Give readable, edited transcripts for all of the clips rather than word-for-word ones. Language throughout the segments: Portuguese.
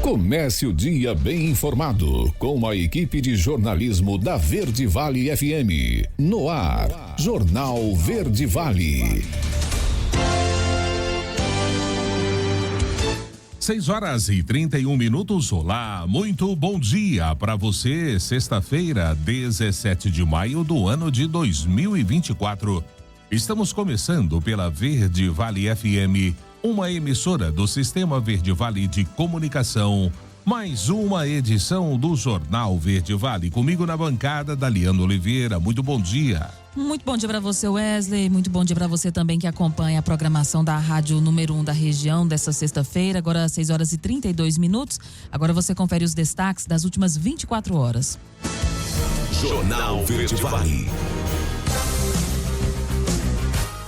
Comece o dia bem informado com a equipe de jornalismo da Verde Vale FM. No ar, Jornal Verde Vale. 6h31. Olá, muito bom dia para você. Sexta-feira, 17 de maio do ano de 2024. Estamos começando pela Verde Vale FM, uma emissora do Sistema Verde Vale de Comunicação. Mais uma edição do Jornal Verde Vale. Comigo na bancada, Daliano Oliveira. Muito bom dia. Muito bom dia para você, Wesley. Muito bom dia para você também que acompanha a programação da Rádio número 1 da região dessa sexta-feira, agora 6h32. Agora você confere os destaques das últimas 24 horas. Jornal Verde Vale.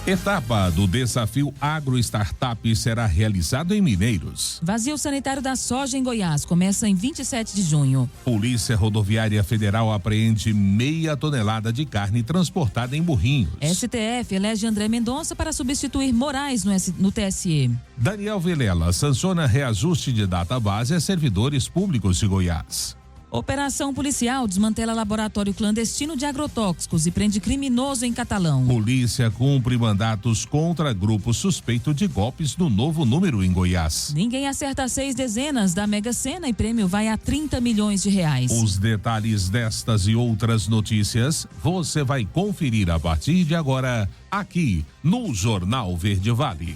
Etapa do Desafio Agro Startup será realizado em Mineiros. Vazio sanitário da soja em Goiás começa em 27 de junho. Polícia Rodoviária Federal apreende meia tonelada de carne transportada em burrinhos. STF elege André Mendonça para substituir Moraes no TSE. Daniel Vilela sanciona reajuste de database a servidores públicos de Goiás. Operação policial desmantela laboratório clandestino de agrotóxicos e prende criminoso em Catalão. Polícia cumpre mandatos contra grupo suspeito de golpes no novo número em Goiás. Ninguém acerta 6 dezenas da Mega Sena e prêmio vai a 30 milhões de reais. Os detalhes destas e outras notícias você vai conferir a partir de agora aqui no Jornal Verde Vale.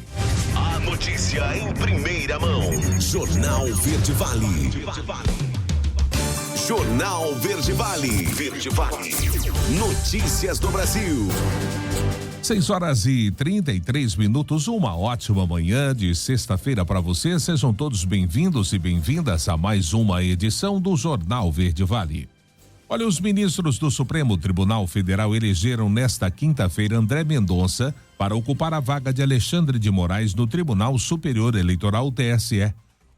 A notícia em primeira mão. Jornal Verde Vale. Jornal Verde Vale. Verde Vale. Notícias do Brasil. 6h33. Uma ótima manhã de sexta-feira para você. Sejam todos bem-vindos e bem-vindas a mais uma edição do Jornal Verde Vale. Olha, os ministros do Supremo Tribunal Federal elegeram nesta quinta-feira André Mendonça para ocupar a vaga de Alexandre de Moraes no Tribunal Superior Eleitoral, TSE.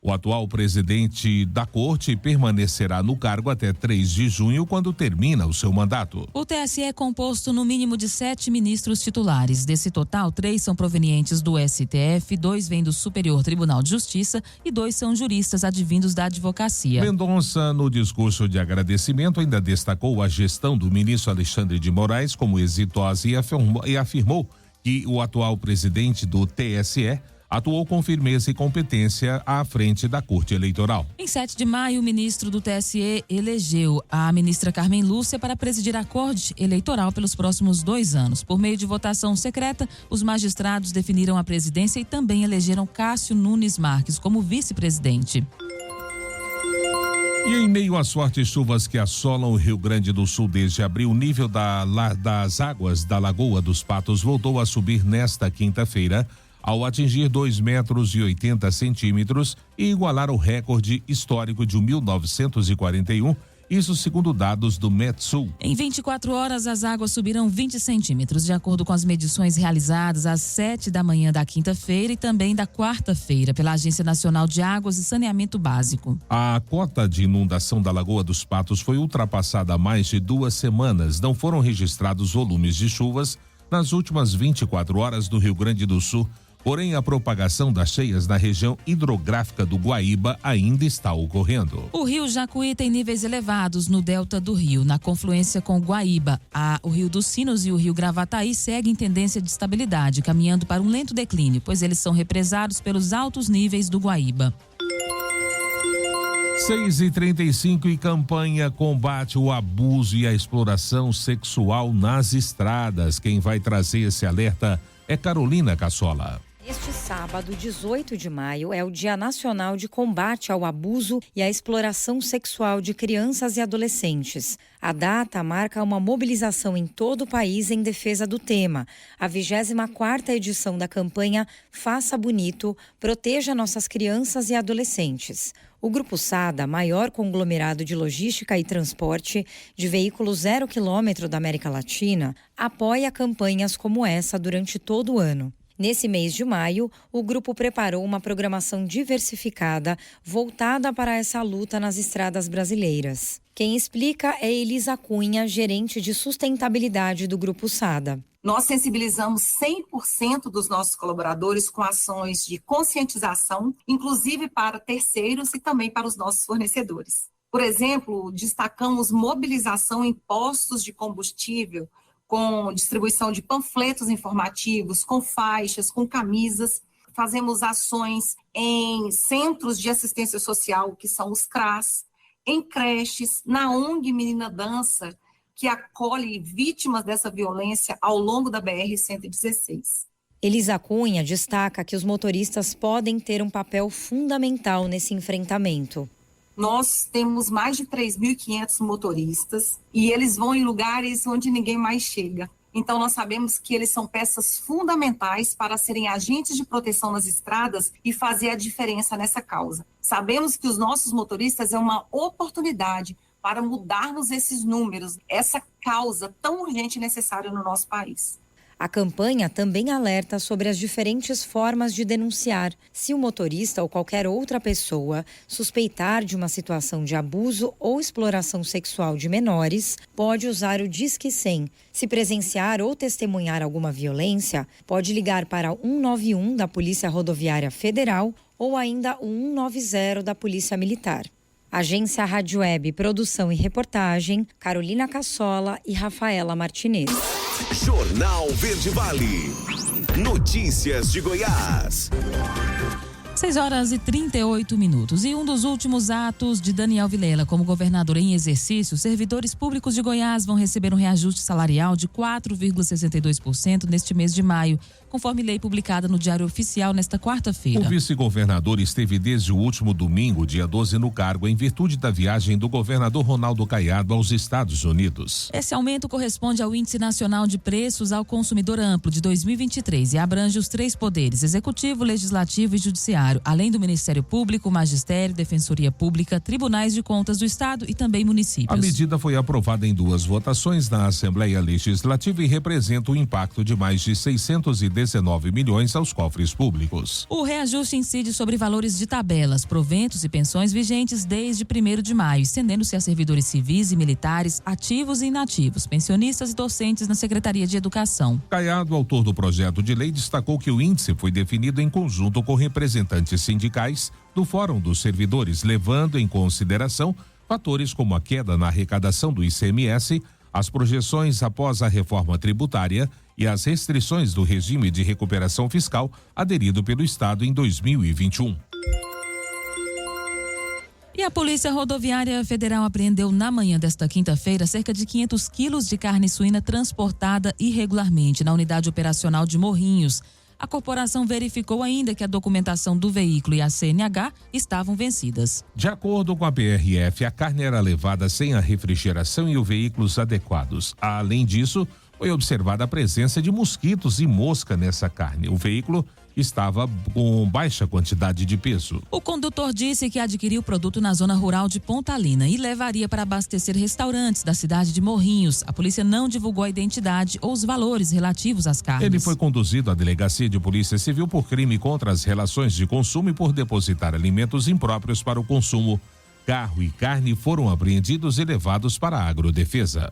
O atual presidente da corte permanecerá no cargo até 3 de junho, quando termina o seu mandato. O TSE é composto no mínimo de 7 ministros titulares. Desse total, 3 são provenientes do STF, 2 vêm do Superior Tribunal de Justiça e 2 são juristas advindos da advocacia. Mendonça, no discurso de agradecimento, ainda destacou a gestão do ministro Alexandre de Moraes como exitosa e afirmou que o atual presidente do TSE atuou com firmeza e competência à frente da Corte Eleitoral. Em 7 de maio, o ministro do TSE elegeu a ministra Carmen Lúcia para presidir a Corte Eleitoral pelos próximos 2 anos. Por meio de votação secreta, os magistrados definiram a presidência e também elegeram Cássio Nunes Marques como vice-presidente. E em meio às fortes chuvas que assolam o Rio Grande do Sul desde abril, o nível das águas da Lagoa dos Patos voltou a subir nesta quinta-feira, ao atingir 2,80 metros e igualar o recorde histórico de 1941, isso segundo dados do Metsul. Em 24 horas, as águas subiram 20 centímetros, de acordo com as medições realizadas às 7 da manhã da quinta-feira e também da quarta-feira pela Agência Nacional de Águas e Saneamento Básico. A cota de inundação da Lagoa dos Patos foi ultrapassada há mais de 2 semanas. Não foram registrados volumes de chuvas nas últimas 24 horas do Rio Grande do Sul. Porém, a propagação das cheias na região hidrográfica do Guaíba ainda está ocorrendo. O rio Jacuí tem níveis elevados no delta do rio, na confluência com o Guaíba. O rio dos Sinos e o rio Gravataí seguem tendência de estabilidade, caminhando para um lento declínio, pois eles são represados pelos altos níveis do Guaíba. 6h35 e campanha combate o abuso e a exploração sexual nas estradas. Quem vai trazer esse alerta é Carolina Cassola. Este sábado, 18 de maio, é o Dia Nacional de Combate ao Abuso e à Exploração Sexual de Crianças e Adolescentes. A data marca uma mobilização em todo o país em defesa do tema. A 24ª edição da campanha Faça Bonito, proteja nossas crianças e adolescentes. O Grupo Sada, maior conglomerado de logística e transporte de veículos 0 quilômetro da América Latina, apoia campanhas como essa durante todo o ano. Nesse mês de maio, o grupo preparou uma programação diversificada voltada para essa luta nas estradas brasileiras. Quem explica é Elisa Cunha, gerente de sustentabilidade do Grupo Sada. Nós sensibilizamos 100% dos nossos colaboradores com ações de conscientização, inclusive para terceiros e também para os nossos fornecedores. Por exemplo, destacamos mobilização em postos de combustível, com distribuição de panfletos informativos, com faixas, com camisas. Fazemos ações em centros de assistência social, que são os CRAS, em creches, na ONG Menina Dança, que acolhe vítimas dessa violência ao longo da BR-116. Elisa Cunha destaca que os motoristas podem ter um papel fundamental nesse enfrentamento. Nós temos mais de 3.500 motoristas e eles vão em lugares onde ninguém mais chega. Então, nós sabemos que eles são peças fundamentais para serem agentes de proteção nas estradas e fazer a diferença nessa causa. Sabemos que os nossos motoristas é uma oportunidade para mudarmos esses números, essa causa tão urgente e necessária no nosso país. A campanha também alerta sobre as diferentes formas de denunciar. Se o motorista ou qualquer outra pessoa suspeitar de uma situação de abuso ou exploração sexual de menores, pode usar o Disque 100. Se presenciar ou testemunhar alguma violência, pode ligar para o 191 da Polícia Rodoviária Federal ou ainda o 190 da Polícia Militar. Agência Rádio Web, produção e reportagem, Carolina Cassola e Rafaela Martinez. Jornal Verde Vale. Notícias de Goiás. 6h38. E um dos últimos atos de Daniel Vilela como governador em exercício, servidores públicos de Goiás vão receber um reajuste salarial de 4,62% neste mês de maio, conforme lei publicada no Diário Oficial nesta quarta-feira. O vice-governador esteve desde o último domingo, dia 12, no cargo, em virtude da viagem do governador Ronaldo Caiado aos Estados Unidos. Esse aumento corresponde ao Índice Nacional de Preços ao Consumidor Amplo de 2023 e abrange os 3 poderes: Executivo, Legislativo e Judiciário, além do Ministério Público, Magistério, Defensoria Pública, Tribunais de Contas do Estado e também municípios. A medida foi aprovada em 2 votações na Assembleia Legislativa e representa um impacto de mais de 619 milhões aos cofres públicos. O reajuste incide sobre valores de tabelas, proventos e pensões vigentes desde 1º de maio, estendendo-se a servidores civis e militares, ativos e inativos, pensionistas e docentes na Secretaria de Educação. Caiado, autor do projeto de lei, destacou que o índice foi definido em conjunto com representantes sindicais do Fórum dos Servidores, levando em consideração fatores como a queda na arrecadação do ICMS, as projeções após a reforma tributária e as restrições do regime de recuperação fiscal aderido pelo Estado em 2021. E a Polícia Rodoviária Federal apreendeu na manhã desta quinta-feira cerca de 500 quilos de carne suína transportada irregularmente na unidade operacional de Morrinhos. A corporação verificou ainda que a documentação do veículo e a CNH estavam vencidas. De acordo com a PRF, a carne era levada sem a refrigeração e os veículos adequados. Além disso, foi observada a presença de mosquitos e mosca nessa carne. O veículo estava com baixa quantidade de peso. O condutor disse que adquiriu o produto na zona rural de Pontalina e levaria para abastecer restaurantes da cidade de Morrinhos. A polícia não divulgou a identidade ou os valores relativos às carnes. Ele foi conduzido à delegacia de polícia civil por crime contra as relações de consumo e por depositar alimentos impróprios para o consumo. Carro e carne foram apreendidos e levados para a agrodefesa.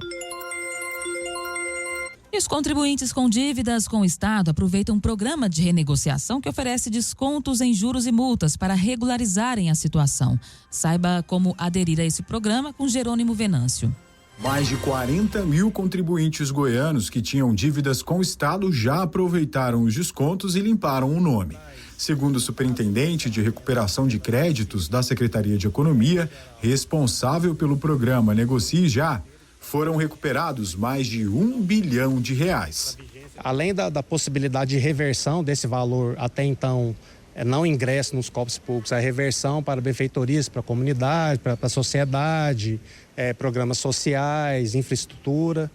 E os contribuintes com dívidas com o Estado aproveitam um programa de renegociação que oferece descontos em juros e multas para regularizarem a situação. Saiba como aderir a esse programa com Jerônimo Venâncio. Mais de 40 mil contribuintes goianos que tinham dívidas com o Estado já aproveitaram os descontos e limparam o nome. Segundo o superintendente de recuperação de créditos da Secretaria de Economia, responsável pelo programa Negocie Já, foram recuperados mais de R$1 bilhão. Além da possibilidade de reversão desse valor até então não ingresso nos cofres públicos, a reversão para benfeitorias, para a comunidade, para a sociedade, programas sociais, infraestrutura.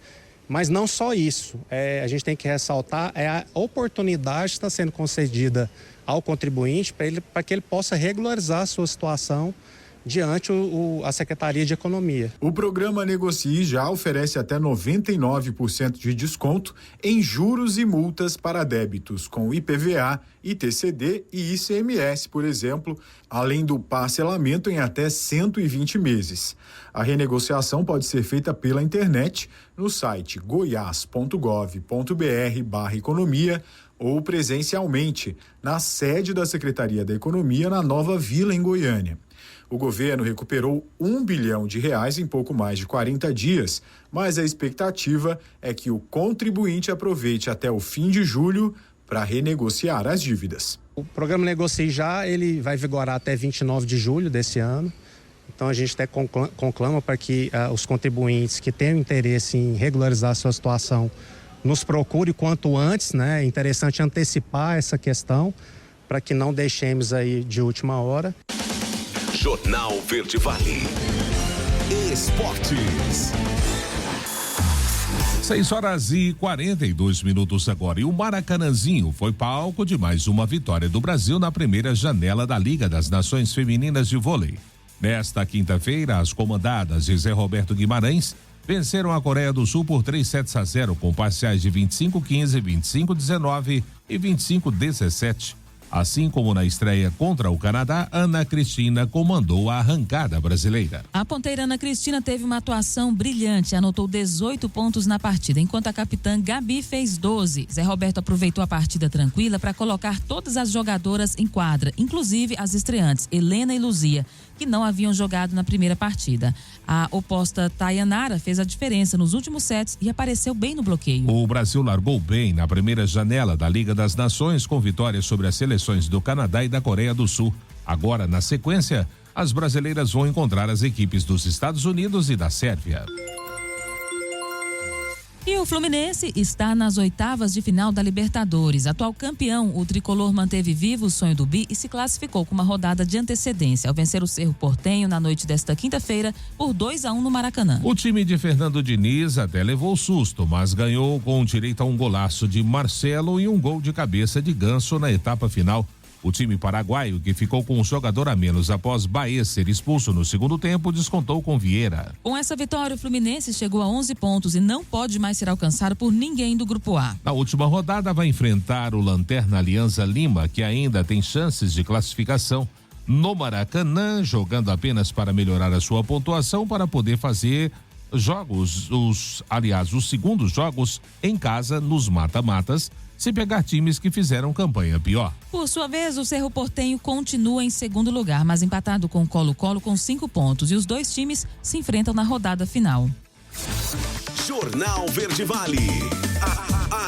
Mas não só isso, a gente tem que ressaltar a oportunidade que está sendo concedida ao contribuinte para que ele possa regularizar a sua situação diante a Secretaria de Economia. O programa Negocie já oferece até 99% de desconto em juros e multas para débitos com IPVA, ITCD e ICMS, por exemplo, além do parcelamento em até 120 meses. A renegociação pode ser feita pela internet no site goiás.gov.br/economia ou presencialmente na sede da Secretaria da Economia na Nova Vila, em Goiânia. O governo recuperou R$1 bilhão em pouco mais de 40 dias, mas a expectativa é que o contribuinte aproveite até o fim de julho para renegociar as dívidas. O programa Negocie Já, ele vai vigorar até 29 de julho desse ano. Então a gente até conclama para que os contribuintes que tenham interesse em regularizar a sua situação nos procure quanto antes, né? É interessante antecipar essa questão para que não deixemos aí de última hora. Jornal Verde Vale. Esportes. 6h42 agora. E o Maracanãzinho foi palco de mais uma vitória do Brasil na primeira janela da Liga das Nações Femininas de Vôlei. Nesta quinta-feira, as comandadas de Zé Roberto Guimarães venceram a Coreia do Sul por 3-7-0 com parciais de 25-15, 25-19 e 25-17. Assim como na estreia contra o Canadá, Ana Cristina comandou a arrancada brasileira. A ponteira Ana Cristina teve uma atuação brilhante, anotou 18 pontos na partida, enquanto a capitã Gabi fez 12. Zé Roberto aproveitou a partida tranquila para colocar todas as jogadoras em quadra, inclusive as estreantes, Helena e Luzia, que não haviam jogado na primeira partida. A oposta Tayanara fez a diferença nos últimos sets e apareceu bem no bloqueio. O Brasil largou bem na primeira janela da Liga das Nações, com vitórias sobre as seleções do Canadá e da Coreia do Sul. Agora, na sequência, as brasileiras vão encontrar as equipes dos Estados Unidos e da Sérvia. E o Fluminense está nas oitavas de final da Libertadores. Atual campeão, o tricolor manteve vivo o sonho do bi e se classificou com uma rodada de antecedência ao vencer o Cerro Porteño na noite desta quinta-feira por 2-1 no Maracanã. O time de Fernando Diniz até levou susto, mas ganhou com direito a um golaço de Marcelo e um gol de cabeça de Ganso na etapa final. O time paraguaio, que ficou com um jogador a menos após Baez ser expulso no segundo tempo, descontou com Vieira. Com essa vitória, o Fluminense chegou a 11 pontos e não pode mais ser alcançado por ninguém do Grupo A. Na última rodada, vai enfrentar o Lanterna Alianza Lima, que ainda tem chances de classificação no Maracanã, jogando apenas para melhorar a sua pontuação para poder fazer jogos, os segundos jogos em casa nos mata-matas, se pegar times que fizeram campanha pior. Por sua vez, o Cerro Porteño continua em segundo lugar, mas empatado com o Colo-Colo com 5 pontos, e os dois times se enfrentam na rodada final. Jornal Verde Vale.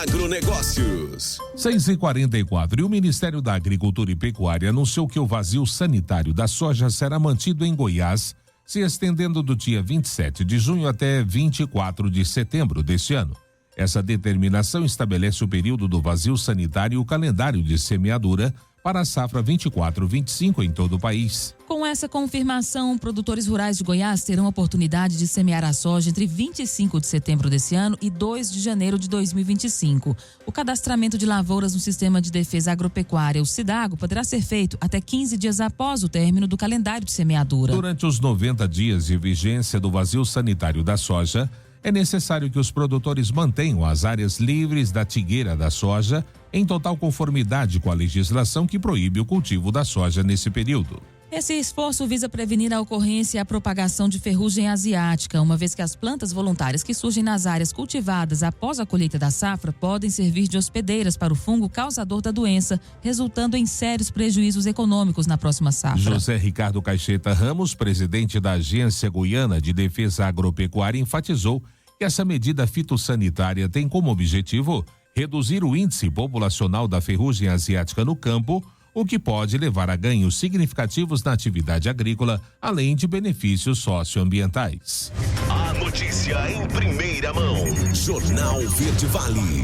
Agronegócios. 6h44. E o Ministério da Agricultura e Pecuária anunciou que o vazio sanitário da soja será mantido em Goiás, se estendendo do dia 27 de junho até 24 de setembro deste ano. Essa determinação estabelece o período do vazio sanitário e o calendário de semeadura para a safra 24-25 em todo o país. Com essa confirmação, produtores rurais de Goiás terão a oportunidade de semear a soja entre 25 de setembro desse ano e 2 de janeiro de 2025. O cadastramento de lavouras no Sistema de Defesa Agropecuária, o SIDAGO, poderá ser feito até 15 dias após o término do calendário de semeadura. Durante os 90 dias de vigência do vazio sanitário da soja, é necessário que os produtores mantenham as áreas livres da tigueira da soja em total conformidade com a legislação que proíbe o cultivo da soja nesse período. Esse esforço visa prevenir a ocorrência e a propagação de ferrugem asiática, uma vez que as plantas voluntárias que surgem nas áreas cultivadas após a colheita da safra podem servir de hospedeiras para o fungo causador da doença, resultando em sérios prejuízos econômicos na próxima safra. José Ricardo Caixeta Ramos, presidente da Agência Goiana de Defesa Agropecuária, enfatizou que essa medida fitossanitária tem como objetivo reduzir o índice populacional da ferrugem asiática no campo, o que pode levar a ganhos significativos na atividade agrícola, além de benefícios socioambientais. A notícia em primeira mão. Jornal Verde Vale.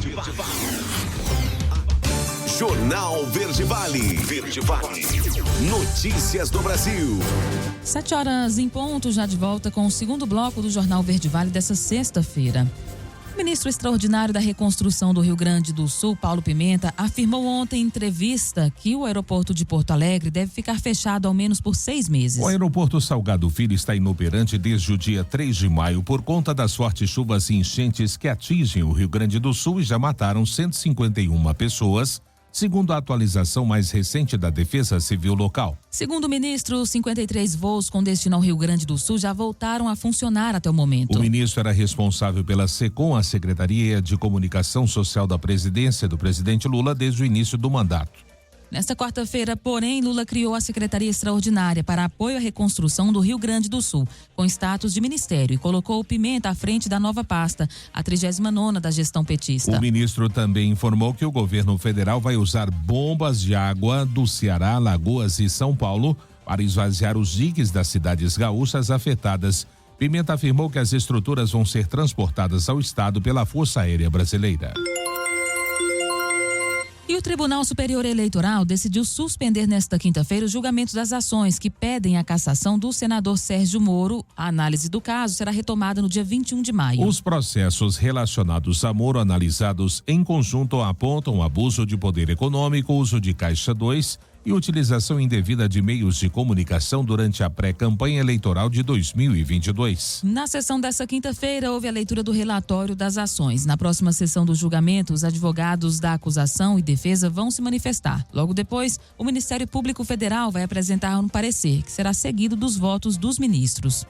Jornal Verde Vale. Verde Vale. Notícias do Brasil. 7 horas em ponto, já de volta com o segundo bloco do Jornal Verde Vale dessa sexta-feira. O ministro extraordinário da Reconstrução do Rio Grande do Sul, Paulo Pimenta, afirmou ontem em entrevista que o aeroporto de Porto Alegre deve ficar fechado ao menos por 6 meses. O aeroporto Salgado Filho está inoperante desde o dia 3 de maio por conta das fortes chuvas e enchentes que atingem o Rio Grande do Sul e já mataram 151 pessoas, segundo a atualização mais recente da Defesa Civil local. Segundo o ministro, 53 voos com destino ao Rio Grande do Sul já voltaram a funcionar até o momento. O ministro era responsável pela SECOM, a Secretaria de Comunicação Social da Presidência do presidente Lula, desde o início do mandato. Nesta quarta-feira, porém, Lula criou a Secretaria Extraordinária para Apoio à Reconstrução do Rio Grande do Sul, com status de ministério, e colocou o Pimenta à frente da nova pasta, a 39ª da gestão petista. O ministro também informou que o governo federal vai usar bombas de água do Ceará, Lagoas e São Paulo para esvaziar os diques das cidades gaúchas afetadas. Pimenta afirmou que as estruturas vão ser transportadas ao estado pela Força Aérea Brasileira. E o Tribunal Superior Eleitoral decidiu suspender nesta quinta-feira o julgamento das ações que pedem a cassação do senador Sérgio Moro. A análise do caso será retomada no dia 21 de maio. Os processos relacionados a Moro, analisados em conjunto, apontam abuso de poder econômico, uso de Caixa 2 e utilização indevida de meios de comunicação durante a pré-campanha eleitoral de 2022. Na sessão desta quinta-feira, houve a leitura do relatório das ações. Na próxima sessão do julgamento, os advogados da acusação e defesa vão se manifestar. Logo depois, o Ministério Público Federal vai apresentar um parecer, que será seguido dos votos dos ministros.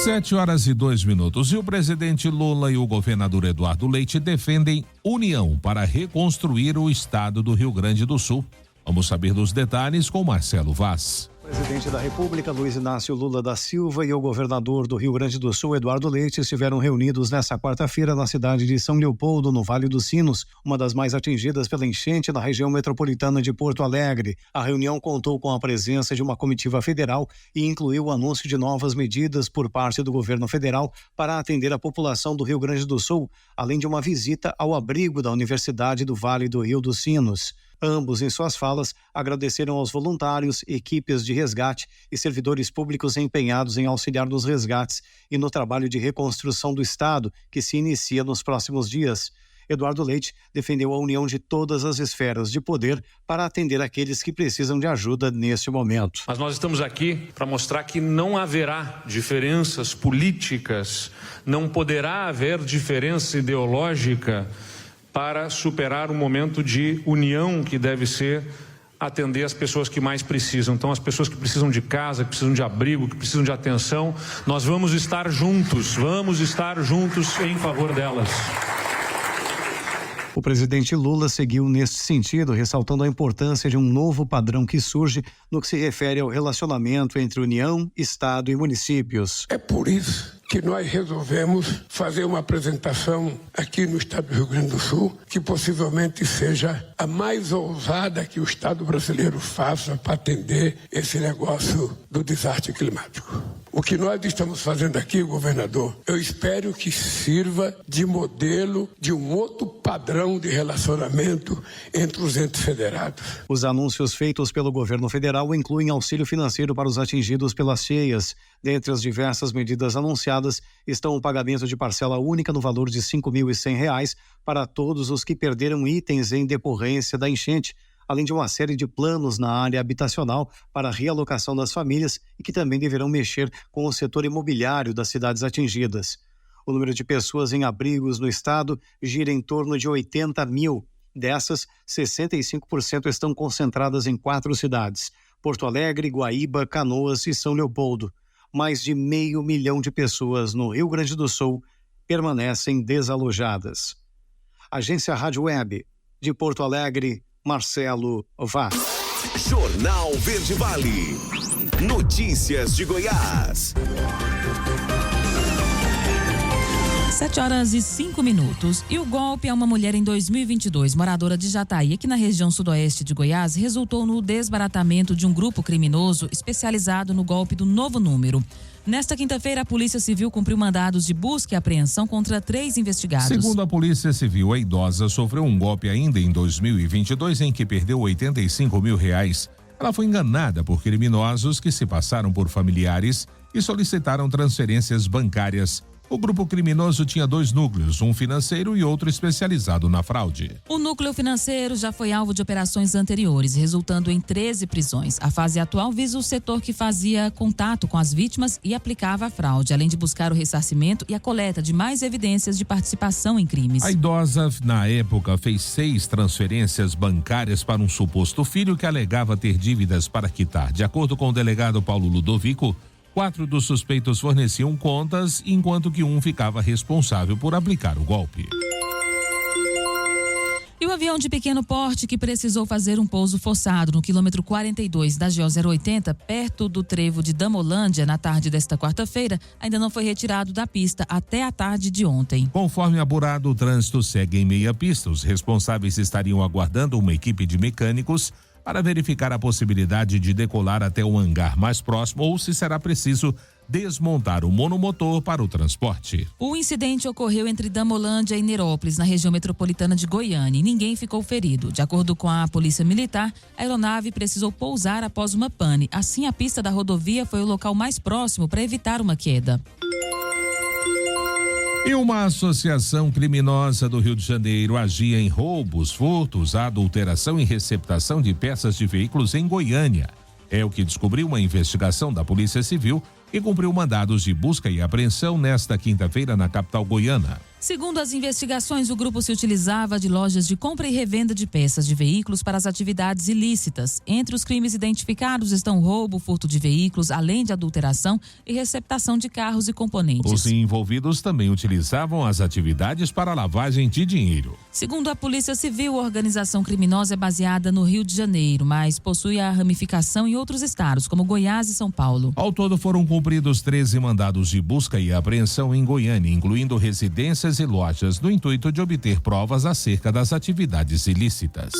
7h02. E o presidente Lula e o governador Eduardo Leite defendem união para reconstruir o estado do Rio Grande do Sul. Vamos saber dos detalhes com Marcelo Vaz. O presidente da República, Luiz Inácio Lula da Silva, e o governador do Rio Grande do Sul, Eduardo Leite, estiveram reunidos nesta quarta-feira na cidade de São Leopoldo, no Vale dos Sinos, uma das mais atingidas pela enchente na região metropolitana de Porto Alegre. A reunião contou com a presença de uma comitiva federal e incluiu o anúncio de novas medidas por parte do governo federal para atender a população do Rio Grande do Sul, além de uma visita ao abrigo da Universidade do Vale do Rio dos Sinos. Ambos, em suas falas, agradeceram aos voluntários, equipes de resgate e servidores públicos empenhados em auxiliar nos resgates e no trabalho de reconstrução do estado, que se inicia nos próximos dias. Eduardo Leite defendeu a união de todas as esferas de poder para atender aqueles que precisam de ajuda neste momento. Mas nós estamos aqui para mostrar que não haverá diferenças políticas, não poderá haver diferença ideológica para superar um momento de união que deve ser atender as pessoas que mais precisam. Então, as pessoas que precisam de casa, que precisam de abrigo, que precisam de atenção, nós vamos estar juntos em favor delas. O presidente Lula seguiu neste sentido, ressaltando a importância de um novo padrão que surge no que se refere ao relacionamento entre União, Estado e municípios. É por isso que nós resolvemos fazer uma apresentação aqui no estado do Rio Grande do Sul, que possivelmente seja a mais ousada que o Estado brasileiro faça para atender esse negócio do desastre climático. O que nós estamos fazendo aqui, governador, eu espero que sirva de modelo de um outro padrão de relacionamento entre os entes federados. Os anúncios feitos pelo governo federal incluem auxílio financeiro para os atingidos pelas cheias. Dentre as diversas medidas anunciadas estão o pagamento de parcela única no valor de R$ 5.100 para todos os que perderam itens em decorrência da enchente, além de uma série de planos na área habitacional para a realocação das famílias e que também deverão mexer com o setor imobiliário das cidades atingidas. O número de pessoas em abrigos no estado gira em torno de 80 mil. Dessas, 65% estão concentradas em 4 cidades: Porto Alegre, Guaíba, Canoas e São Leopoldo. Mais de 500 mil de pessoas no Rio Grande do Sul permanecem desalojadas. Agência Rádio Web, de Porto Alegre, Marcelo Vaz. Jornal Verde Vale. Notícias de Goiás. 7h05. E o golpe a uma mulher em 2022, moradora de Jataí, aqui na região sudoeste de Goiás, resultou no desbaratamento de um grupo criminoso especializado no golpe do Novo Número. Nesta quinta-feira, a Polícia Civil cumpriu mandados de busca e apreensão contra 3 investigados. Segundo a Polícia Civil, a idosa sofreu um golpe ainda em 2022 em que perdeu R$85 mil. Ela foi enganada por criminosos que se passaram por familiares e solicitaram transferências bancárias. O grupo criminoso tinha 2 núcleos, um financeiro e outro especializado na fraude. O núcleo financeiro já foi alvo de operações anteriores, resultando em 13 prisões. A fase atual visa o setor que fazia contato com as vítimas e aplicava a fraude, além de buscar o ressarcimento e a coleta de mais evidências de participação em crimes. A idosa, na época, fez 6 transferências bancárias para um suposto filho que alegava ter dívidas para quitar. De acordo com o delegado Paulo Ludovico, 4 dos suspeitos forneciam contas, enquanto que um ficava responsável por aplicar o golpe. E o avião de pequeno porte que precisou fazer um pouso forçado no quilômetro 42 da GO 080, perto do trevo de Damolândia, na tarde desta quarta-feira, ainda não foi retirado da pista até a tarde de ontem. Conforme apurado, o trânsito segue em meia pista. Os responsáveis estariam aguardando uma equipe de mecânicos para verificar a possibilidade de decolar até o hangar mais próximo ou se será preciso desmontar o monomotor para o transporte. O incidente ocorreu entre Damolândia e Nerópolis, na região metropolitana de Goiânia, e ninguém ficou ferido. De acordo com a Polícia Militar, a aeronave precisou pousar após uma pane. Assim, a pista da rodovia foi o local mais próximo para evitar uma queda. E uma associação criminosa do Rio de Janeiro agia em roubos, furtos, adulteração e receptação de peças de veículos em Goiânia. É o que descobriu uma investigação da Polícia Civil e cumpriu mandados de busca e apreensão nesta quinta-feira na capital goiana. Segundo as investigações, o grupo se utilizava de lojas de compra e revenda de peças de veículos para as atividades ilícitas. Entre os crimes identificados estão roubo, furto de veículos, além de adulteração e receptação de carros e componentes. Os envolvidos também utilizavam as atividades para lavagem de dinheiro. Segundo a Polícia Civil, a organização criminosa é baseada no Rio de Janeiro, mas possui a ramificação em outros estados, como Goiás e São Paulo. Ao todo foram cumpridos 13 mandados de busca e apreensão em Goiânia, incluindo residências e lojas, no intuito de obter provas acerca das atividades ilícitas.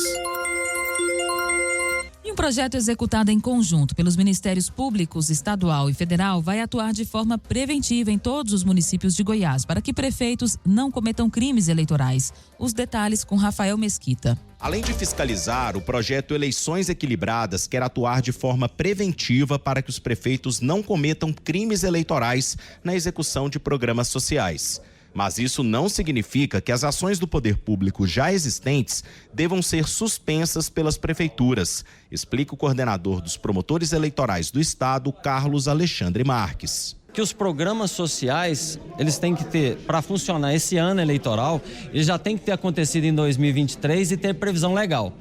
E um projeto executado em conjunto pelos Ministérios Públicos Estadual e Federal vai atuar de forma preventiva em todos os municípios de Goiás, para que prefeitos não cometam crimes eleitorais. Os detalhes com Rafael Mesquita. Além de fiscalizar, o projeto Eleições Equilibradas quer atuar de forma preventiva para que os prefeitos não cometam crimes eleitorais na execução de programas sociais. Mas isso não significa que as ações do poder público já existentes devam ser suspensas pelas prefeituras, explica o coordenador dos promotores eleitorais do estado, Carlos Alexandre Marques. Que os programas sociais, eles têm que ter, para funcionar esse ano eleitoral, eles já têm que ter acontecido em 2023 e ter previsão legal.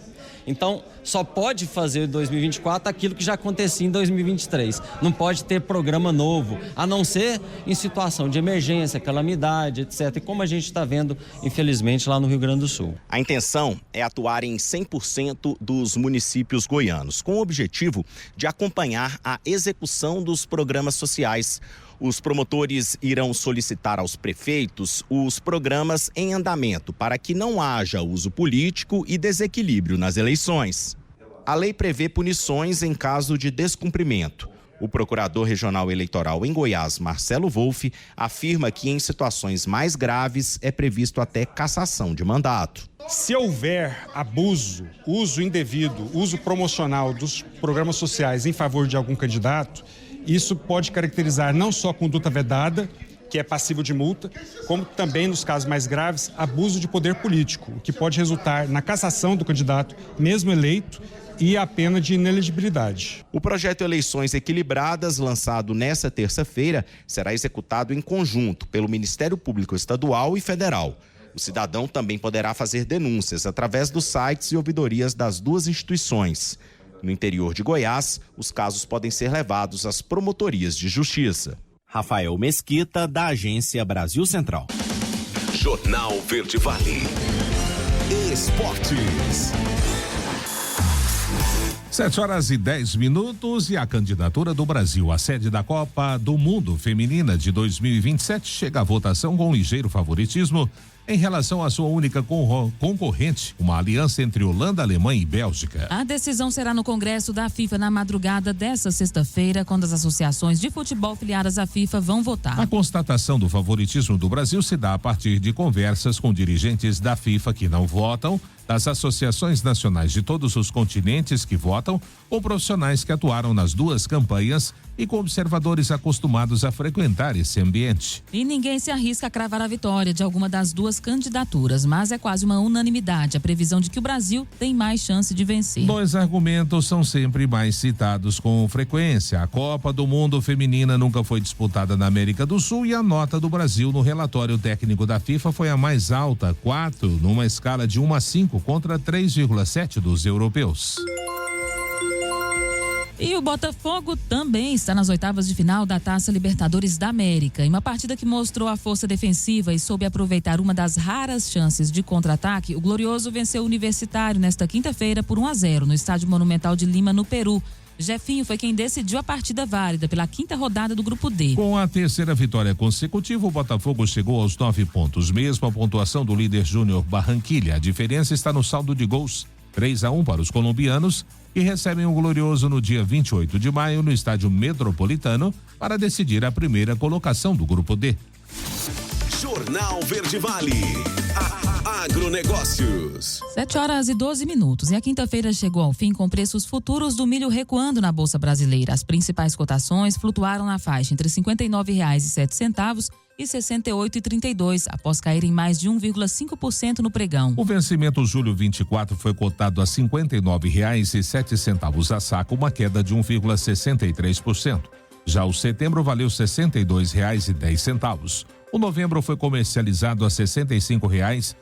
Então, só pode fazer em 2024 aquilo que já acontecia em 2023. Não pode ter programa novo, a não ser em situação de emergência, calamidade, etc. E como a gente está vendo, infelizmente, lá no Rio Grande do Sul. A intenção é atuar em 100% dos municípios goianos, com o objetivo de acompanhar a execução dos programas sociais. Os promotores irão solicitar aos prefeitos os programas em andamento para que não haja uso político e desequilíbrio nas eleições. A lei prevê punições em caso de descumprimento. O procurador regional eleitoral em Goiás, Marcelo Wolff, afirma que em situações mais graves é previsto até cassação de mandato. Se houver abuso, uso indevido, uso promocional dos programas sociais em favor de algum candidato, isso pode caracterizar não só a conduta vedada, que é passível de multa, como também, nos casos mais graves, abuso de poder político, o que pode resultar na cassação do candidato, mesmo eleito, e a pena de inelegibilidade. O projeto Eleições Equilibradas, lançado nesta terça-feira, será executado em conjunto pelo Ministério Público Estadual e Federal. O cidadão também poderá fazer denúncias através dos sites e ouvidorias das duas instituições. No interior de Goiás, os casos podem ser levados às promotorias de justiça. Rafael Mesquita, da Agência Brasil Central. Jornal Verde Vale. Esportes. 7h10 e a candidatura do Brasil à sede da Copa do Mundo Feminina de 2027 chega à votação com ligeiro favoritismo em relação à sua única concorrente, uma aliança entre Holanda, Alemanha e Bélgica. A decisão será no Congresso da FIFA na madrugada desta sexta-feira, quando as associações de futebol filiadas à FIFA vão votar. A constatação do favoritismo do Brasil se dá a partir de conversas com dirigentes da FIFA que não votam, das associações nacionais de todos os continentes que votam, ou profissionais que atuaram nas duas campanhas e com observadores acostumados a frequentar esse ambiente. E ninguém se arrisca a cravar a vitória de alguma das duas candidaturas, mas é quase uma unanimidade a previsão de que o Brasil tem mais chance de vencer. Dois argumentos são sempre mais citados com frequência. A Copa do Mundo Feminina nunca foi disputada na América do Sul e a nota do Brasil no relatório técnico da FIFA foi a mais alta, 4, numa escala de 1 a 5 contra 3,7 dos europeus. E o Botafogo também está nas oitavas de final da Taça Libertadores da América. Em uma partida que mostrou a força defensiva e soube aproveitar uma das raras chances de contra-ataque, o Glorioso venceu o Universitário nesta quinta-feira por 1-0 no Estádio Monumental de Lima, no Peru. Jefinho foi quem decidiu a partida válida pela quinta rodada do Grupo D. Com a terceira vitória consecutiva, o Botafogo chegou aos 9 pontos, mesmo a pontuação do líder Júnior Barranquilla. A diferença está no saldo de gols, 3-1 para os colombianos, que recebem o Glorioso no dia 28 de maio no Estádio Metropolitano para decidir a primeira colocação do Grupo D. Jornal Verde Vale. Agronegócios. 7h12. E a quinta-feira chegou ao fim com preços futuros do milho recuando na Bolsa Brasileira. As principais cotações flutuaram na faixa entre R$ 59,07 e R$ 68,32, após caírem mais de 1,5% no pregão. O vencimento julho 24 foi cotado a R$ 59,07 a saca, uma queda de 1,63%. Já o setembro valeu R$ 62,10. O novembro foi comercializado a R$ 65,11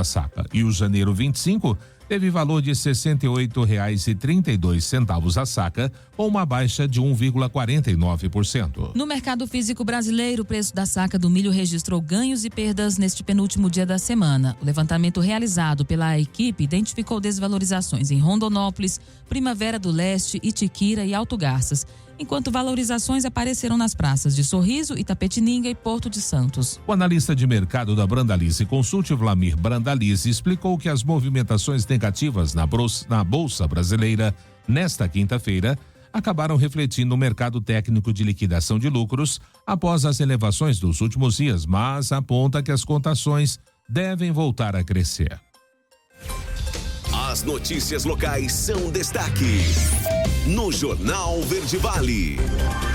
a saca e o janeiro 25 teve valor de R$ 68,32 a saca, com uma baixa de 1,49%. No mercado físico brasileiro, o preço da saca do milho registrou ganhos e perdas neste penúltimo dia da semana. O levantamento realizado pela equipe identificou desvalorizações em Rondonópolis, Primavera do Leste, Itiquira e Alto Garças, enquanto valorizações apareceram nas praças de Sorriso, Itapetininga e Porto de Santos. O analista de mercado da Brandalize Consult, Vlamir Brandalize, explicou que as movimentações negativas na Bolsa Brasileira nesta quinta-feira acabaram refletindo o mercado técnico de liquidação de lucros após as elevações dos últimos dias, mas aponta que as cotações devem voltar a crescer. As notícias locais são destaque no Jornal Verde Vale.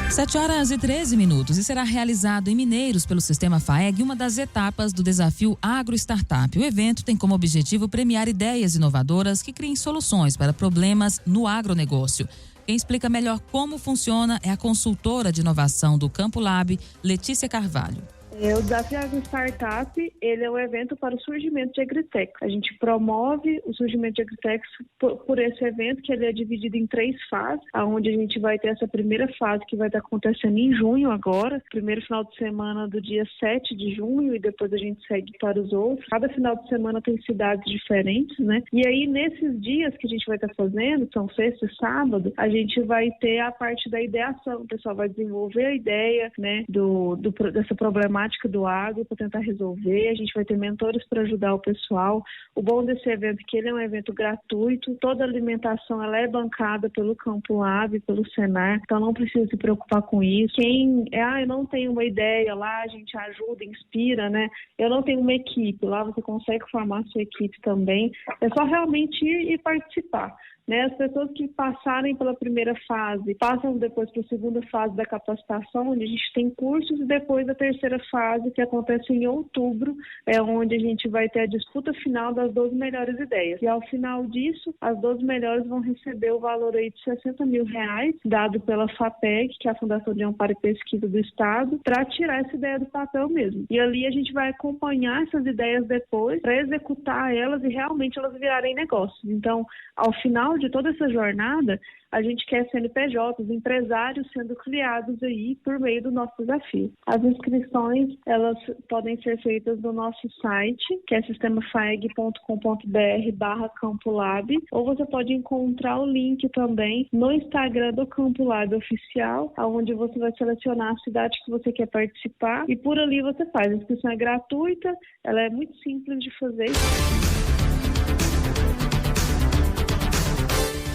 7h13 e será realizado em Mineiros pelo Sistema FAEG uma das etapas do desafio Agro Startup. O evento tem como objetivo premiar ideias inovadoras que criem soluções para problemas no agronegócio. Quem explica melhor como funciona é a consultora de inovação do Campo Lab, Letícia Carvalho. O Desafio Agro Startup, ele é um evento para o surgimento de agritech. A gente promove o surgimento de agritech por esse evento, que ele é dividido em 3 fases, onde a gente vai ter essa primeira fase que vai estar acontecendo em junho agora, primeiro final de semana do dia 7 de junho, e depois a gente segue para os outros. Cada final de semana tem cidades diferentes, né? E aí, nesses dias que a gente vai estar fazendo, são sexta e sábado, a gente vai ter a parte da ideação. O pessoal vai desenvolver a ideia, né, dessa problemática do agro para tentar resolver. A gente vai ter mentores para ajudar o pessoal. O bom desse evento é que ele é um evento gratuito, toda a alimentação ela é bancada pelo Campo Lab, pelo Senar, então não precisa se preocupar com isso. Quem eu não tenho uma ideia lá, a gente ajuda, inspira, né? Eu não tenho uma equipe, lá você consegue formar a sua equipe também. É só realmente ir e participar. Né, as pessoas que passarem pela primeira fase passam depois para a segunda fase da capacitação, onde a gente tem cursos, e depois a terceira fase, que acontece em outubro, é onde a gente vai ter a disputa final das 12 melhores ideias. E ao final disso, as 12 melhores vão receber o valor aí de R$60 mil, dado pela FAPEC, que é a Fundação de Amparo e Pesquisa do Estado, para tirar essa ideia do papel mesmo. E ali a gente vai acompanhar essas ideias depois, para executar elas e realmente elas virarem negócios. Então, ao final final de toda essa jornada, a gente quer CNPJs, empresários sendo criados aí por meio do nosso desafio. As inscrições, elas podem ser feitas no nosso site, que é sistemafaeg.com.br/CampoLab, ou você pode encontrar o link também no Instagram do Campo Lab Oficial, onde você vai selecionar a cidade que você quer participar e por ali você faz. A inscrição é gratuita, ela é muito simples de fazer.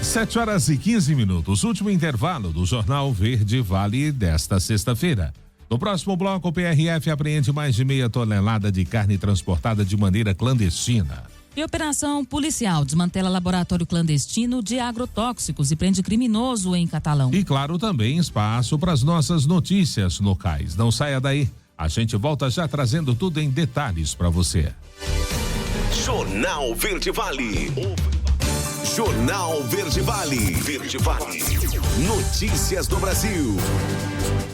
7h15, último intervalo do Jornal Verde Vale desta sexta-feira. No próximo bloco, o PRF apreende mais de meia tonelada de carne transportada de maneira clandestina. E operação policial desmantela laboratório clandestino de agrotóxicos e prende criminoso em Catalão. E claro, também espaço para as nossas notícias locais. Não saia daí, a gente volta já trazendo tudo em detalhes para você. Jornal Verde Vale. Jornal Verde Vale. Verde Vale. Notícias do Brasil.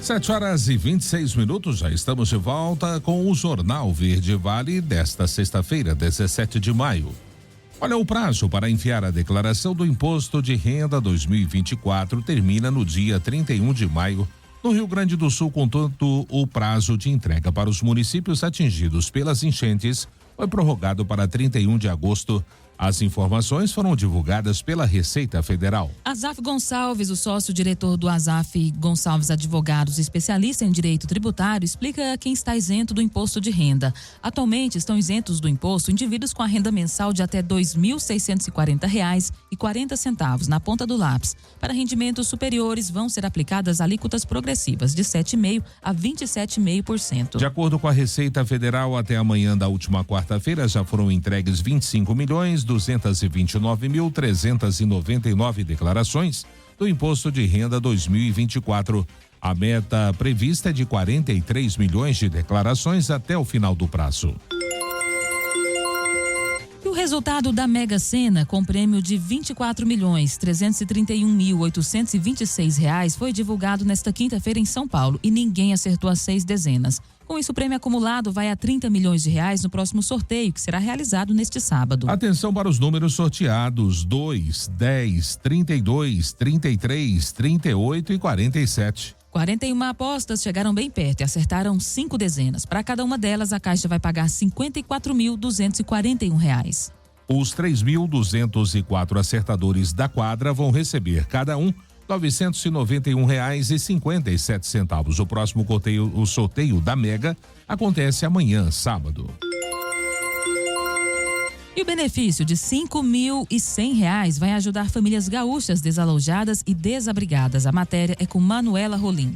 7h26, já estamos de volta com o Jornal Verde Vale desta sexta-feira, 17 de maio. Olha, o prazo para enviar a declaração do Imposto de Renda 2024 termina no dia 31 de maio. No Rio Grande do Sul, contanto, o prazo de entrega para os municípios atingidos pelas enchentes foi prorrogado para 31 de agosto. As informações foram divulgadas pela Receita Federal. Azaf Gonçalves, o sócio-diretor do Azaf Gonçalves Advogados, especialista em direito tributário, explica quem está isento do imposto de renda. Atualmente estão isentos do imposto indivíduos com a renda mensal de até R$ 2.640,40 na ponta do lápis. Para rendimentos superiores, vão ser aplicadas alíquotas progressivas de 7,5% a 27,5%. De acordo com a Receita Federal, até amanhã da última quarta-feira já foram entregues 25.229.399 declarações do Imposto de Renda 2024. A meta prevista é de 43 milhões de declarações até o final do prazo. E o resultado da Mega Sena, com prêmio de R$ 24.331.826 foi divulgado nesta quinta-feira em São Paulo e ninguém acertou as 6 dezenas. Com isso, o prêmio acumulado vai a 30 milhões de reais no próximo sorteio, que será realizado neste sábado. Atenção para os números sorteados: 2, 10, 32, 33, 38 e 47. 41 apostas chegaram bem perto e acertaram 5 dezenas. Para cada uma delas, a Caixa vai pagar R$ 54.241. Os 3.204 acertadores da quadra vão receber cada um R$ 991,57. O próximo sorteio da Mega acontece amanhã, sábado. E o benefício de R$ 5.100 vai ajudar famílias gaúchas desalojadas e desabrigadas. A matéria é com Manuela Rolim.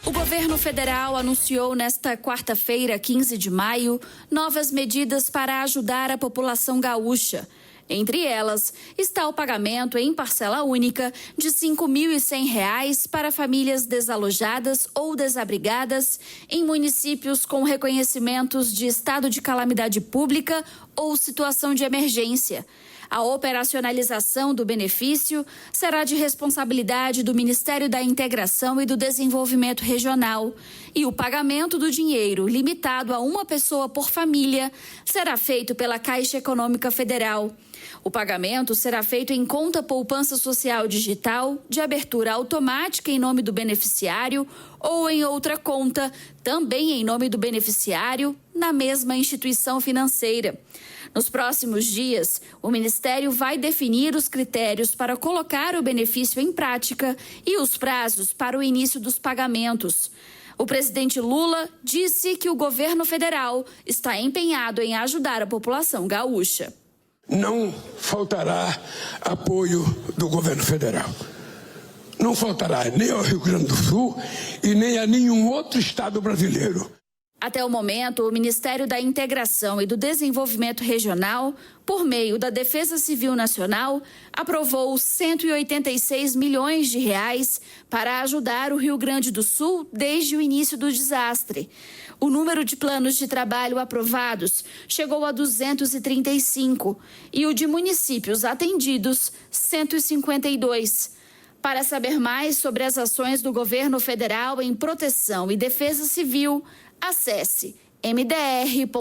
O governo federal anunciou nesta quarta-feira, 15 de maio, novas medidas para ajudar a população gaúcha. Entre elas, está o pagamento em parcela única de R$ 5.100 para famílias desalojadas ou desabrigadas em municípios com reconhecimentos de estado de calamidade pública ou situação de emergência. A operacionalização do benefício será de responsabilidade do Ministério da Integração e do Desenvolvimento Regional e o pagamento do dinheiro, limitado a uma pessoa por família, será feito pela Caixa Econômica Federal. O pagamento será feito em conta poupança social digital, de abertura automática em nome do beneficiário ou em outra conta, também em nome do beneficiário, na mesma instituição financeira. Nos próximos dias, o Ministério vai definir os critérios para colocar o benefício em prática e os prazos para o início dos pagamentos. O presidente Lula disse que o governo federal está empenhado em ajudar a população gaúcha. Não faltará apoio do governo federal. Não faltará nem ao Rio Grande do Sul e nem a nenhum outro estado brasileiro. Até o momento, o Ministério da Integração e do Desenvolvimento Regional, por meio da Defesa Civil Nacional, aprovou 186 milhões de reais para ajudar o Rio Grande do Sul desde o início do desastre. O número de planos de trabalho aprovados chegou a 235 e o de municípios atendidos, 152. Para saber mais sobre as ações do governo federal em proteção e defesa civil, acesse mdr.gov.br.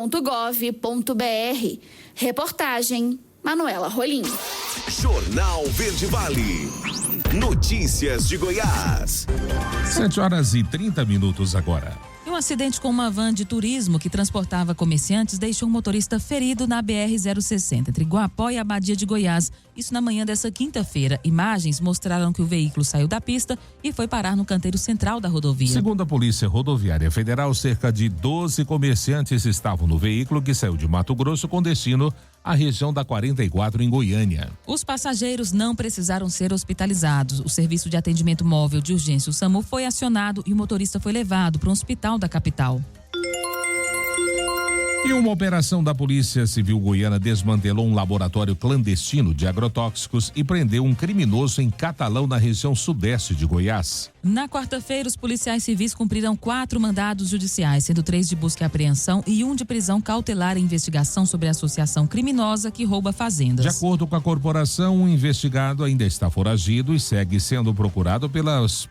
Reportagem Manuela Rolim. Jornal Verde Vale. Notícias de Goiás. 7h30 agora. Um acidente com uma van de turismo que transportava comerciantes deixou um motorista ferido na BR-060, entre Guapó e Abadia de Goiás. Isso na manhã dessa quinta-feira. Imagens mostraram que o veículo saiu da pista e foi parar no canteiro central da rodovia. Segundo a Polícia Rodoviária Federal, cerca de 12 comerciantes estavam no veículo que saiu de Mato Grosso com destino à região da 44 em Goiânia. Os passageiros não precisaram ser hospitalizados. O serviço de atendimento móvel de urgência, o SAMU, foi acionado e o motorista foi levado para um hospital da capital. E uma operação da Polícia Civil Goiana desmantelou um laboratório clandestino de agrotóxicos e prendeu um criminoso em Catalão, na região sudeste de Goiás. Na quarta-feira, os policiais civis cumpriram 4 mandados judiciais, sendo 3 de busca e apreensão e 1 de prisão cautelar em investigação sobre a associação criminosa que rouba fazendas. De acordo com a corporação, o investigado ainda está foragido e segue sendo procurado pelos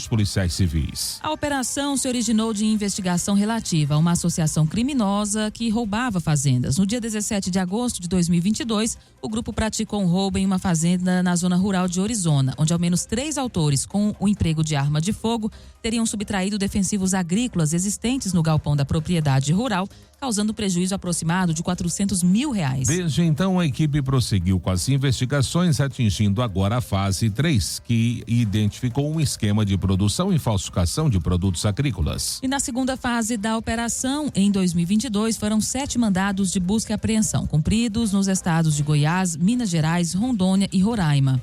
policiais civis. A operação se originou de investigação relativa a uma associação criminosa que roubava fazendas. No dia 17 de agosto de 2022, o grupo praticou um roubo em uma fazenda na zona rural de Orizona, onde ao menos 3 autores com o emprego de arma de fogo teriam subtraído defensivos agrícolas existentes no galpão da propriedade rural, causando prejuízo aproximado de R$400 mil. Desde então, a equipe prosseguiu com as investigações, atingindo agora a fase 3, que identificou um esquema de produção e falsificação de produtos agrícolas. E na segunda fase da operação, em 2022, foram 7 mandados de busca e apreensão, cumpridos nos estados de Goiás, Minas Gerais, Rondônia e Roraima.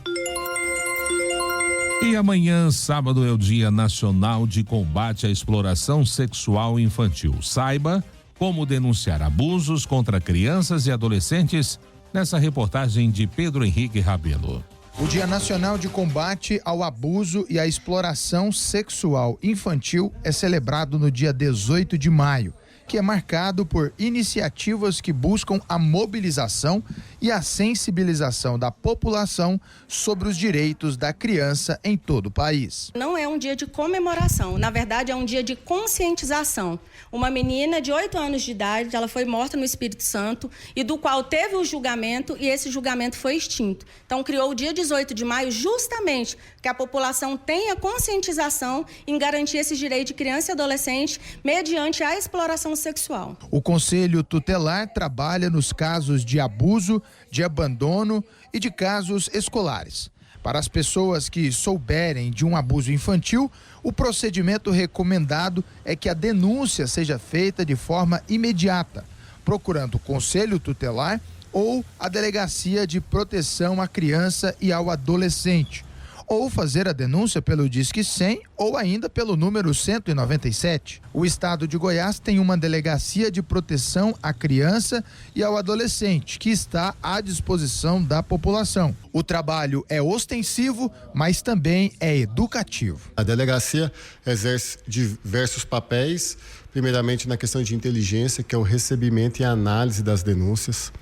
E amanhã, sábado, é o Dia Nacional de Combate à Exploração Sexual Infantil. Saiba como denunciar abusos contra crianças e adolescentes nessa reportagem de Pedro Henrique Rabelo. O Dia Nacional de Combate ao Abuso e à Exploração Sexual Infantil é celebrado no dia 18 de maio, que é marcado por iniciativas que buscam a mobilização e a sensibilização da população sobre os direitos da criança em todo o país. Não é um dia de comemoração, na verdade é um dia de conscientização. Uma menina de 8 anos de idade, ela foi morta no Espírito Santo e do qual teve o julgamento e esse julgamento foi extinto. Então criou o dia 18 de maio justamente que a população tenha conscientização em garantir esse direito de criança e adolescente mediante a exploração sexual. O Conselho Tutelar trabalha nos casos de abuso, de abandono e de casos escolares. Para as pessoas que souberem de um abuso infantil, o procedimento recomendado é que a denúncia seja feita de forma imediata, procurando o Conselho Tutelar ou a Delegacia de Proteção à Criança e ao Adolescente, ou fazer a denúncia pelo Disque 100 ou ainda pelo número 197. O estado de Goiás tem uma delegacia de proteção à criança e ao adolescente que está à disposição da população. O trabalho é ostensivo, mas também é educativo. A delegacia exerce diversos papéis, primeiramente na questão de inteligência, que é o recebimento e análise das denúncias.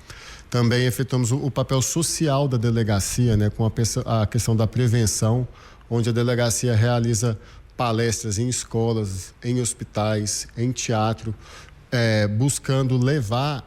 Também efetuamos o papel social da delegacia, com a questão da prevenção, onde a delegacia realiza palestras em escolas, em hospitais, em teatro, buscando levar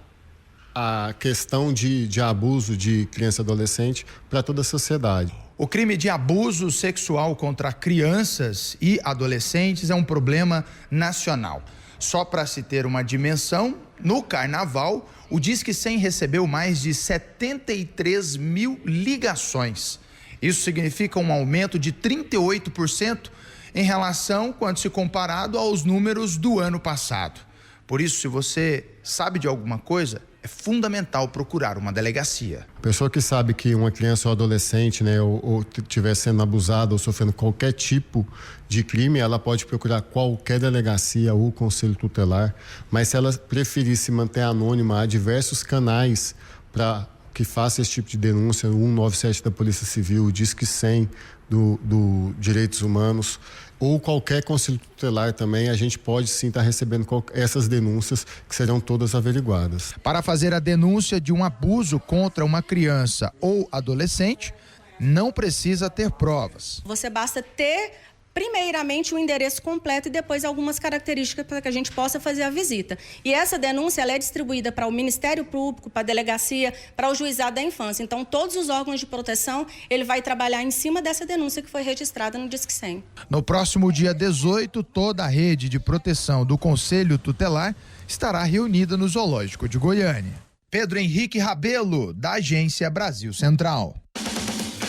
a questão de abuso de criança e adolescente para toda a sociedade. O crime de abuso sexual contra crianças e adolescentes é um problema nacional. Só para se ter uma dimensão, no Carnaval, o Disque 100 recebeu mais de 73 mil ligações. Isso significa um aumento de 38% em relação quando se comparado aos números do ano passado. Por isso, se você sabe de alguma coisa, é fundamental procurar uma delegacia. Pessoa que sabe que uma criança ou adolescente, ou estiver sendo abusada ou sofrendo qualquer tipo de crime, ela pode procurar qualquer delegacia ou conselho tutelar, mas se ela preferir se manter anônima, há diversos canais para que faça esse tipo de denúncia, o 197 da Polícia Civil, o Disque 100 do Direitos Humanos, ou qualquer conselho tutelar também, a gente pode sim estar recebendo essas denúncias que serão todas averiguadas. Para fazer a denúncia de um abuso contra uma criança ou adolescente, não precisa ter provas. Você basta ter primeiramente o endereço completo e depois algumas características para que a gente possa fazer a visita. E essa denúncia ela é distribuída para o Ministério Público, para a Delegacia, para o Juizado da Infância. Então, todos os órgãos de proteção, ele vai trabalhar em cima dessa denúncia que foi registrada no Disque 100. No próximo dia 18, toda a rede de proteção do Conselho Tutelar estará reunida no Zoológico de Goiânia. Pedro Henrique Rabelo, da Agência Brasil Central.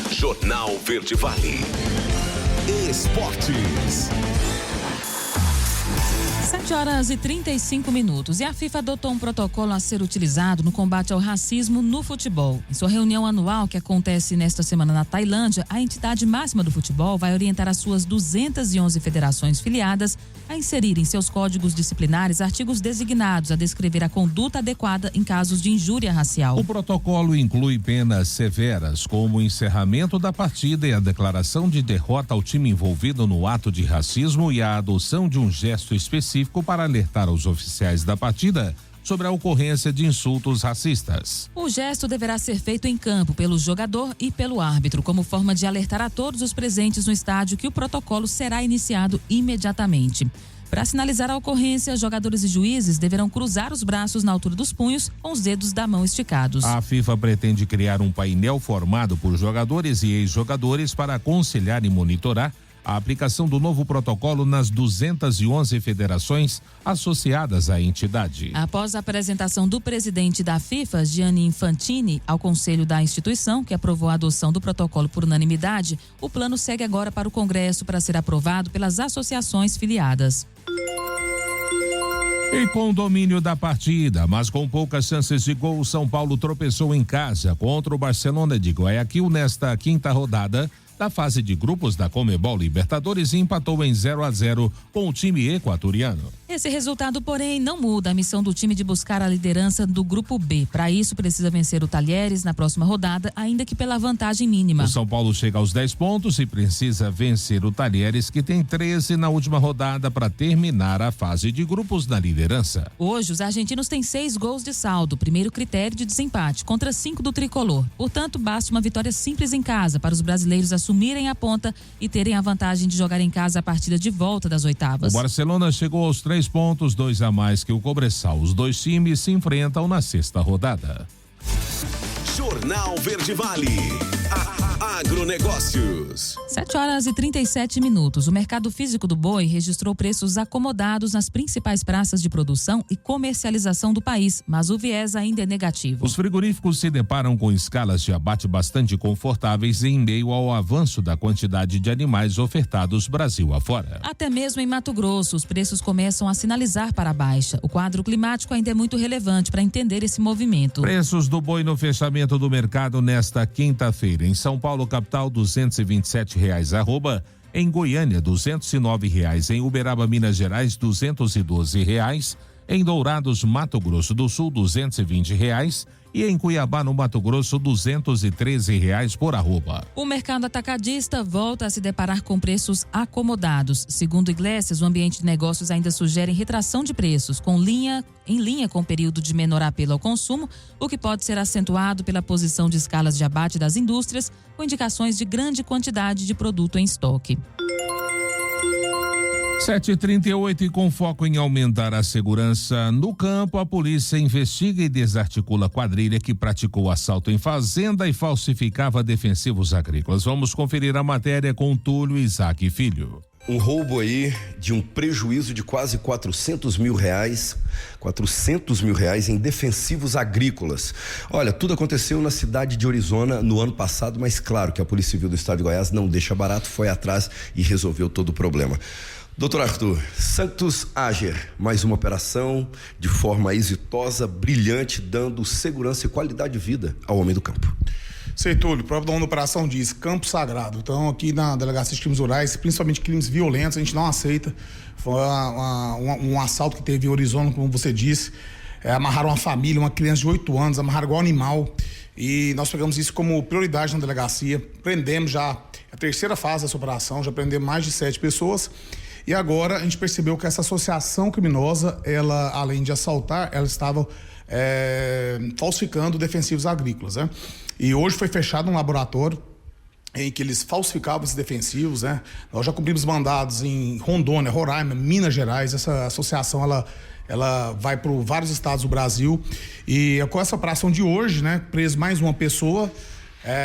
Jornal Verde Vale. Esportes. 7h35. E a FIFA adotou um protocolo a ser utilizado no combate ao racismo no futebol. Em sua reunião anual, que acontece nesta semana na Tailândia, a entidade máxima do futebol vai orientar as suas 211 federações filiadas a inserir em seus códigos disciplinares artigos designados a descrever a conduta adequada em casos de injúria racial. O protocolo inclui penas severas, como o encerramento da partida e a declaração de derrota ao time envolvido no ato de racismo e a adoção de um gesto específico para alertar os oficiais da partida sobre a ocorrência de insultos racistas. O gesto deverá ser feito em campo pelo jogador e pelo árbitro, como forma de alertar a todos os presentes no estádio que o protocolo será iniciado imediatamente. Para sinalizar a ocorrência, jogadores e juízes deverão cruzar os braços na altura dos punhos com os dedos da mão esticados. A FIFA pretende criar um painel formado por jogadores e ex-jogadores para aconselhar e monitorar a aplicação do novo protocolo nas 211 federações associadas à entidade. Após a apresentação do presidente da FIFA, Gianni Infantini, ao conselho da instituição, que aprovou a adoção do protocolo por unanimidade, o plano segue agora para o Congresso para ser aprovado pelas associações filiadas. E com o domínio da partida, mas com poucas chances de gol, o São Paulo tropeçou em casa contra o Barcelona de Guayaquil nesta quinta rodada da fase de grupos da Conmebol Libertadores e empatou em 0-0 com o time equatoriano. Esse resultado, porém, não muda a missão do time de buscar a liderança do Grupo B. Para isso, precisa vencer o Talheres na próxima rodada, ainda que pela vantagem mínima. O São Paulo chega aos 10 pontos e precisa vencer o Talheres, que tem 13 na última rodada, para terminar a fase de grupos na liderança. Hoje, os argentinos têm 6 gols de saldo, primeiro critério de desempate, contra 5 do tricolor. Portanto, basta uma vitória simples em casa para os brasileiros assumirem a ponta e terem a vantagem de jogar em casa a partida de volta das oitavas. O Barcelona chegou aos 3 pontos, 2 a mais que o Cobressal. Os dois times se enfrentam na sexta rodada. Jornal Verde Vale. Agronegócios. 7h37. O mercado físico do boi registrou preços acomodados nas principais praças de produção e comercialização do país, mas o viés ainda é negativo. Os frigoríficos se deparam com escalas de abate bastante confortáveis em meio ao avanço da quantidade de animais ofertados Brasil afora. Até mesmo em Mato Grosso, os preços começam a sinalizar para a baixa. O quadro climático ainda é muito relevante para entender esse movimento. Preços do boi no fechamento do mercado nesta quinta-feira. Em São Paulo, capital, R$227 arroba. Em Goiânia, R$209. Em Uberaba, Minas Gerais, R$212. Em Dourados, Mato Grosso do Sul, R$220. E em Cuiabá, no Mato Grosso, R$213 por arroba. O mercado atacadista volta a se deparar com preços acomodados. Segundo Iglesias, o ambiente de negócios ainda sugere retração de preços, em linha com o período de menor apelo ao consumo, o que pode ser acentuado pela posição de escalas de abate das indústrias, com indicações de grande quantidade de produto em estoque. 7h38 e com foco em aumentar a segurança no campo, a polícia investiga e desarticula a quadrilha que praticou assalto em fazenda e falsificava defensivos agrícolas. Vamos conferir a matéria com Túlio Isaac Filho. Um roubo aí de um prejuízo de quase R$400 mil em defensivos agrícolas. Olha, tudo aconteceu na cidade de Orizona no ano passado, mas claro que a Polícia Civil do Estado de Goiás não deixa barato, foi atrás e resolveu todo o problema. Doutor Arthur, Santos Ager, mais uma operação de forma exitosa, brilhante, dando segurança e qualidade de vida ao homem do campo. Sei, Túlio, o próprio dono da operação diz, campo sagrado. Então, aqui na Delegacia de Crimes Rurais, principalmente crimes violentos, a gente não aceita. Foi um assalto que teve em Orizona, como você disse. Amarraram uma família, uma criança de 8 anos, amarraram igual animal. E nós pegamos isso como prioridade na delegacia. Prendemos já a terceira fase dessa operação, já prendemos mais de 7 pessoas. E agora a gente percebeu que essa associação criminosa, ela, além de assaltar, ela estava falsificando defensivos agrícolas, né? E hoje foi fechado um laboratório em que eles falsificavam esses defensivos, né? Nós já cumprimos mandados em Rondônia, Roraima, Minas Gerais. Essa associação, ela vai para vários estados do Brasil. E com essa operação de hoje, né, preso mais uma pessoa,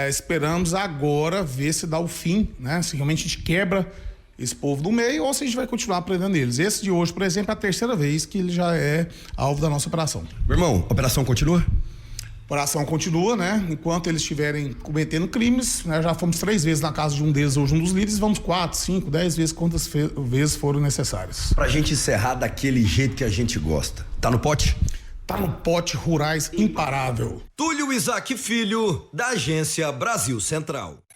esperamos agora ver se dá o fim, né? Se realmente a gente quebra esse povo do meio ou se a gente vai continuar prendendo eles. Esse de hoje, por exemplo, é a terceira vez que ele já é alvo da nossa operação. Meu irmão, a operação continua? A operação continua, né? Enquanto eles estiverem cometendo crimes, né? Já fomos 3 vezes na casa de um deles, hoje um dos líderes, vamos 4, 5, 10 vezes, quantas vezes foram necessárias. Pra gente encerrar daquele jeito que a gente gosta. Tá no pote? Tá no pote, Rurais imparável. Túlio Isaac Filho, da Agência Brasil Central.